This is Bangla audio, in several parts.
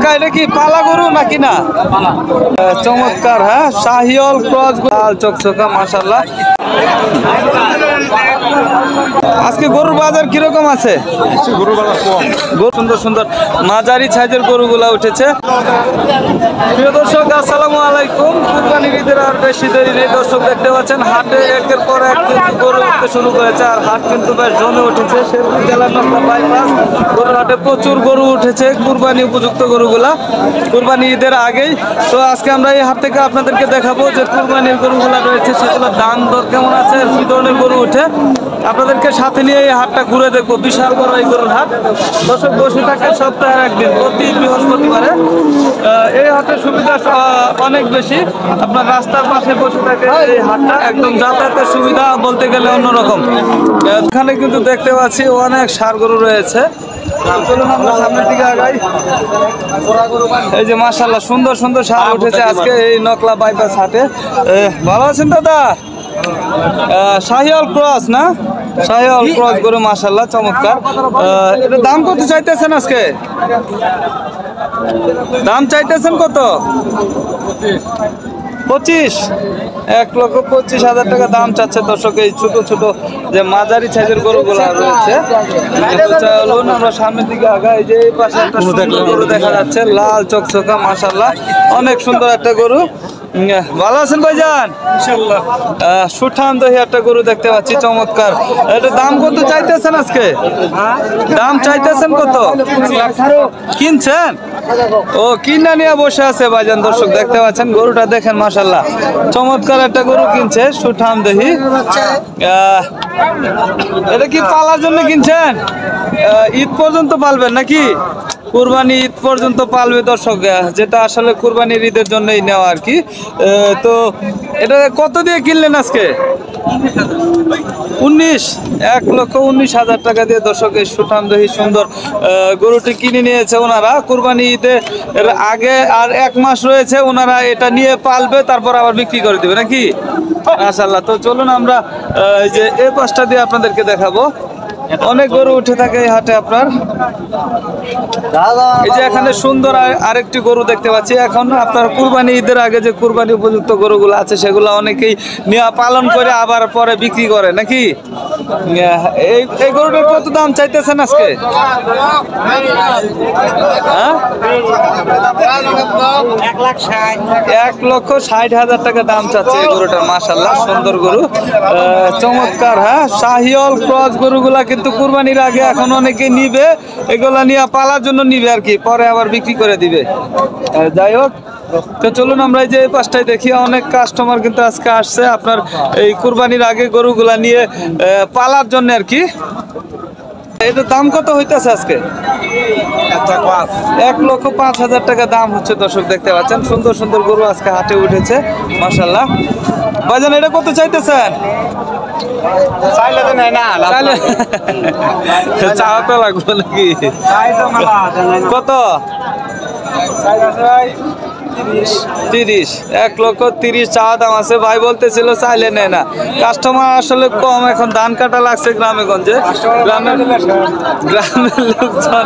কাকা এটা কি পালা গরু নাকি না? চমৎকার, হ্যাঁ, শাহিওয়াল ক্রস, লাল চকচকা মাশাআল্লাহ। আজকে গরুর বাজার কিরকম আছে? গরুর বাজার কম। সুন্দর সুন্দর মাঝারি সাইজের গরুগুলা উঠেছে। প্রিয় দর্শক, আসসালামু আলাইকুম। কুরবানির ঈদের আর বেশি দেরি নেই দর্শক, দেখতে পাচ্ছেন হাটে একের পর এক কিন্তু গরু উঠতে শুরু করেছে, আর হাট কিন্তু বেশ জমে উঠেছে। শেরপুর জেলার নকলা বাইপাস গরুর হাটে প্রচুর গরু উঠেছে, কুরবানি উপযুক্ত গরুগুলা কুরবানি ঈদের আগেই। তো আজকে আমরা এই হাট থেকে আপনাদেরকে দেখাবো যে কুরবানির গরুগুলা রয়েছে সেগুলোর দাম দর কেমন আছে, কি ধরনের গরু উঠে, আপনাদেরকে সাথে নিয়ে এই হাটটা ঘুরে দেখবো। বিশাল বড় এই গরুর হাট দর্শক, বসে থাকে সপ্তাহের একদিন, প্রতি বৃহস্পতিবারে। এই হাটের সুবিধা অনেক বেশি, আপনার রাস্তার পাশে বসে থাকে এই হাটটা, একদম যাতায়াতের সুবিধা বলতে গেলে অন্যরকম। এখানে কিন্তু দেখতে পাচ্ছি অনেক ষাঁড় গরু রয়েছে। চলুন আমরা সামনের দিকে আগাই। এই যে মাশাআল্লাহ সুন্দর সুন্দর ষাঁড় উঠেছে আজকে এই নকলা বাইপাস হাটে। ভালো আছেন দাদা? শাহিওয়াল ক্রস না? শাহিওয়াল ক্রস গরু মাশাআল্লাহ চমৎকার। এটা দাম কত চাইতেছেন আজকে? দাম চাইতেছেন কত? 25, 1,25,000 টাকা দাম চাচ্ছে দর্শক এই ছোট ছোট যে মাঝারি সাইজের গরুগুলো রয়েছে। চলুন আমরা সামনের দিকে আগাই। যে এই পাশে একটা সুন্দর গরু দেখা যাচ্ছে, লাল চকচকা মাশাআল্লাহ, অনেক সুন্দর একটা গরু। ভালো আছেন ভাইজান? ইনশাআল্লাহ। সুঠাম দহি একটা গরু দেখতে পাচ্ছি, চমৎকার। এটা দাম কত চাইতেছেন আজকে? দাম চাইতেছেন কত? কিনছেন? ও, কিনা নিয়ে বসে আছে ভাইজান। দর্শক দেখতে পাচ্ছেন গরুটা দেখেন মাশাআল্লাহ, চমৎকার একটা গরু কিনছে, সুঠাম দহি। এটা কি পালার জন্য কিনছেন? ঈদ পর্যন্ত পালবেন নাকি? কুরবানি ঈদ পর্যন্ত পালবে দর্শক, যেটা আসলে কুরবানির ঈদের জন্যই নেওয়া আর কি। তো এটা কত দিয়ে কিনলেন আজকে? 19, 1,19,000 টাকা দিয়ে দর্শক এই সুঠাম দহি সুন্দর গরুটি কিনে নিয়েছে ওনারা। কুরবানি ঈদের আগে আর 1 মাস রয়েছে, ওনারা এটা নিয়ে পালবে, তারপর আবার বিক্রি করে দেবে নাকি? মাশাআল্লাহ। তো চলুন আমরা যে এই পাশটা দিয়ে আপনাদেরকে দেখাবো। অনেক গরু উঠে থাকে এই হাটে আপনার। এই যে এখানে সুন্দর আরেকটি গরু দেখতে পাচ্ছি। এখন আপনার কুরবানি ঈদের আগে যে কুরবানি উপযুক্ত গরুগুলো আছে সেগুলো অনেকেই নিয়ে পালন করে আবার পরে বিক্রি করে নাকি? এই গরুটার কত দাম চাইতেছেন আজকে? হ্যাঁ, 1,60,000 টাকা দাম চাচ্ছে এই গরুটার। মাশাআল্লাহ সুন্দর গরু, চমৎকার। হ্যাঁ, শাহিওয়াল ক্রস গরুগুলা কিন্তু কুরবানির আগে এখন অনেকে নিবে, এগুলা নিয়ে পালার জন্য নিবে আর কি, পরে আবার বিক্রি করে দিবে। যাই হোক, তো চলুন আমরা এই যে এই পাশটায় দেখি। অনেক কাস্টমার কিন্তু আজকে আসছে আপনার এই কুরবানির আগে গরুগুলা নিয়ে পালার জন্য আর কি। এটার দাম কত হইতেছে আজকে? 1,05,000 টাকা দাম হচ্ছে দর্শক, দেখতে পাচ্ছেন সুন্দর সুন্দর গরু আজকে হাটে উঠেছে মাশাআল্লাহ। ভাইজান এটা কত চাইতেছেন? চাওয়া তো লাগবে নাকি? কত? 30, 1,30,000 চাওয়া দাম আছে। ভাই বলতেছিল চাইলে নেয় না, কাস্টমার আসলে কম। এখন ধান কাটা লাগছে গ্রামে গঞ্জে, গ্রামের লোকজন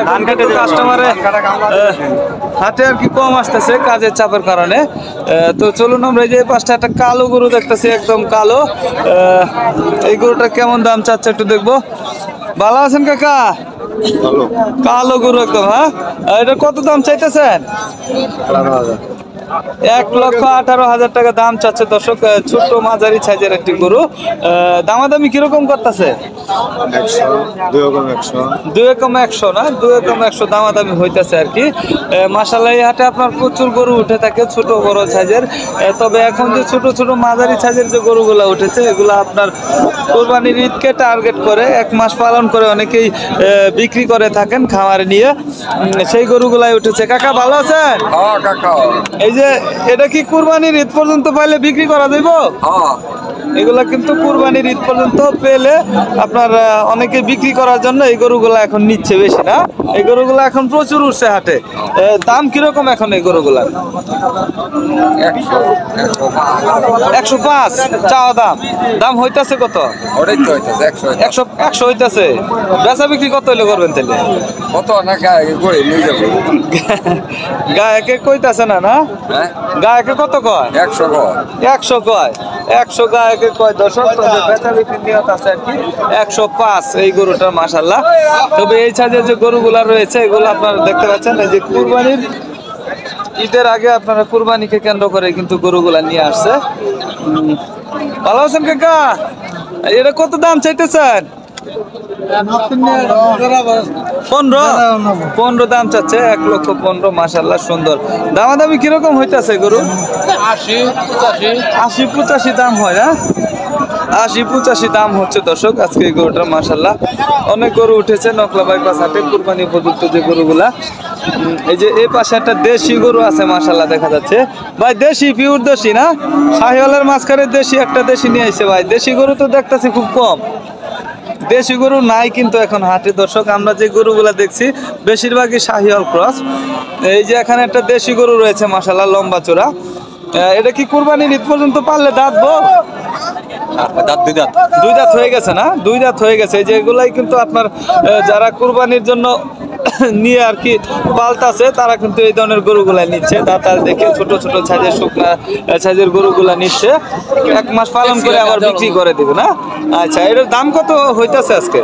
ধান কাটে কাস্টমারে হাটে আর কি কম আসতেছে কাজের চাপের কারণে। তো চলুন আমরা এই যে পাঁচটা একটা কালো গরু দেখতেছি, একদম কালো। এই গরুটা কেমন দাম চাচ্ছে একটু দেখবো। ভালো আছেন কাকা? কালো গরু একদম। হ্যাঁ, এটা কত দাম চাইতেছেন? 1,18,000 টাকা দাম চাচ্ছে দর্শক, ছোট মাঝারি সাইজের একটি গরু। দামাদামি কিরকম করতেছে? 2,100 না, 2,100 দামাদামি হইতেছে আর কি। মাশাআল্লাহ এই হাটে আপনার প্রচুর গরু উঠে থাকে, ছোট বড় সাইজের। তবে এখন যে ছোট ছোট মাঝারি সাইজের যে গরুগুলা উঠেছে এগুলো আপনার কুরবানির ঈদকে টার্গেট করে 1 মাস পালন করে অনেকেই বিক্রি করে থাকেন খামারে নিয়ে, সেই গরুগুলাই উঠেছে। কাকা ভালো আছেন? এই যে এটা কি কুরবানির ঈদ পর্যন্ত পাইলে বিক্রি করা যাইব? এগুলা কিন্তু কুরবানির ঈদ পর্যন্ত পেলে আপনার অনেকে বিক্রি করার জন্য এই গরুগুলা এখন নিচ্ছে বেশি না? এই গরুগুলা এখন প্রচুর উঠছে হাটে। দাম কিরকম এখন এই গরুগুলার? 105 চাওয়া দাম। দাম হইতাছে কত? 100 হইতাছে। বেচা বিক্রি কত হইলে করবেন তাহলে? কত না করে নিয়ে যাবো। গায়কে কইতাছে না না? গায়কে কত কয়? 100 কয়। 100 কয়। 100 গায়কে কয় দর্শক। তবে বেচা বিক্রি নিয়ত আছে আর কি 105 এই গরুটার মাশাআল্লাহ। তবে এই সাইজের যে গরুগুলা রয়েছে এগুলো আপনারা দেখতে পাচ্ছেন এই যে কুরবানির ঈদের আগে আপনারা কুরবানিকে কেন্দ্র করে কিন্তু গরুগুলা নিয়ে আসছে। ভালো আছেন কাকা? এটা কত দাম চাইতেছেন? 15 দাম চাচ্ছে। 1,15,000 মাশাআল্লাহ সুন্দর। দামাদামি কিরকম হইতাছে গরু? 80-85 দাম হয় না? 80-85 দাম হচ্ছে দর্শক আজকে এই গরুটার মাশাআল্লাহ। অনেক গরু উঠেছে নকলা বাইপাস হাটে কুরবানি উপযুক্ত যে গরুগুলা। এই যে এই পাশে একটা দেশি গরু আছে মাশাআল্লাহ দেখা যাচ্ছে। ভাই দেশি পিওর দেশি না? শাহিওয়ালের মাঝখানে দেশি একটা দেশি নিয়ে আইছে ভাই। দেশি গরু তো দেখতেছি খুব কম। দেশি গরু নাই কিন্তু এখন হাটে দর্শক। আমরা যে গরুগুলা দেখছি বেশিরভাগই শাহিওয়াল ক্রস। এই যে এখানে একটা দেশি গরু রয়েছে মাশাআল্লাহ লম্বা চোরা। এটা কি কুরবানির ঈদ পর্যন্ত পারলে দাঁতবো? দুই দাঁত হয়ে গেছে না? 2 দাঁত হয়ে গেছে। এই যে এগুলাই কিন্তু আপনার যারা কুরবানির জন্য নিয়ে আর কি পাল্টাছে তারা কিন্তু এই ধরনের গরুগুলা নিচ্ছে। দাঁতার দেখে ছোট ছোট সাইজের শুকনা সাইজের গরুগুলা নিচ্ছে। 1 মাস পালন করে আবার বিক্রি করে দিবে না? আচ্ছা, এটার দাম কত হইতাছে আজকে?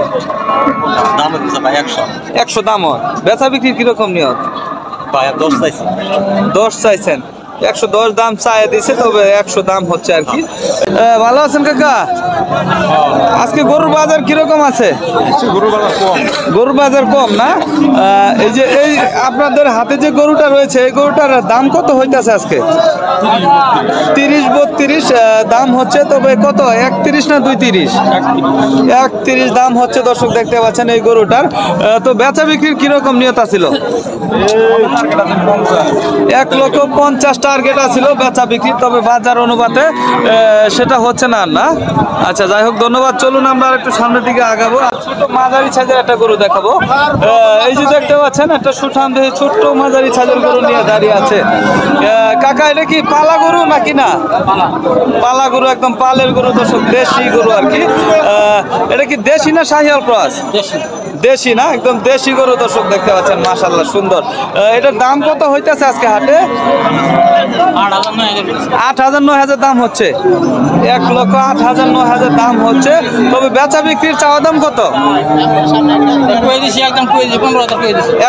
দাম হচ্ছে ভাই 100 দাম হয়। বেচা বিক্রি কিরকম নিয়ত? ভাই 10 চাইছি। 10 চাইছেন। 110 দাম চায় দিছে, তবে 100 দাম হচ্ছে আর কি। ভালো আছেন কাকা? আজকে গরুর বাজার কিরকম আছে? গরুর বাজার কম না? এই যে এই আপনাদের হাতে যে গরুটা রয়েছে এই গরুটার দাম কত হইতাছে আজকে? 30-32 দাম হচ্ছে। তবে কত 31 না 230? 31 দাম হচ্ছে দর্শক দেখতে পাচ্ছেন এই গরুটার। তো বেচা বিক্রির কিরকম নিয়ত ছিল? 1,50,000 টার্গেট ছিল বেচা বিক্রি। তবে বাজার অনুপাতে সেটা হচ্ছে না না। আচ্ছা যাই হোক, ধন্যবাদ। চলুন আমরা একটু সামনের দিকে আগাবো। ছোট মাঝারি সাইজের একটা গরু দেখাবো। এই যে দেখতে পাচ্ছেন একটা সুঠাম দেহে ছোট্ট মাঝারি সাইজের গরু নিয়ে দাঁড়িয়ে আছে। কাকা এটা কি পালা গরু নাকি না? পালা গরু, একদম পালের গরু দর্শক, দেশি গরু আর কি। এটা কি দেশি না শাহিওয়াল ক্রস? দেশি না? একদম দেশি গরু দর্শক দেখতে পাচ্ছেন মাশাআল্লাহ সুন্দর। এটার দাম কত হইতাছে আজকে হাটে? 8,000-9,000 দাম হচ্ছে। 1,08,000-9,000 দাম হচ্ছে। তবে বেচা বিক্রির চাওয়া দাম কত?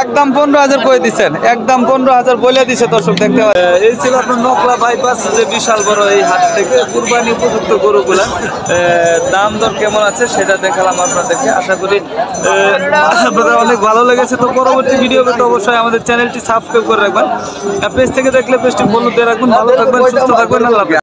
একদম 15,000 করে দিচ্ছেন। একদম 15,000 বলে দিছে দর্শক দেখতে পাচ্ছেন। এই ছিল আপনার নকলা বাইপাস যে বিশাল বড় এই হাট থেকে কুরবানি উপযুক্ত গরুগুলা দাম দর কেমন আছে সেটা দেখালাম আপনাদেরকে। আশা করি আপনাদের অনেক ভালো লেগেছে। তো পরবর্তী ভিডিও পেতে অবশ্যই আমাদের চ্যানেলটি সাবস্ক্রাইব করে রাখবেন। পেজ থেকে দেখলে পেজটি ফলো দিয়ে রাখবেন। ভালো থাকবেন, সুস্থ থাকবেন। আল্লাহ হাফেজ।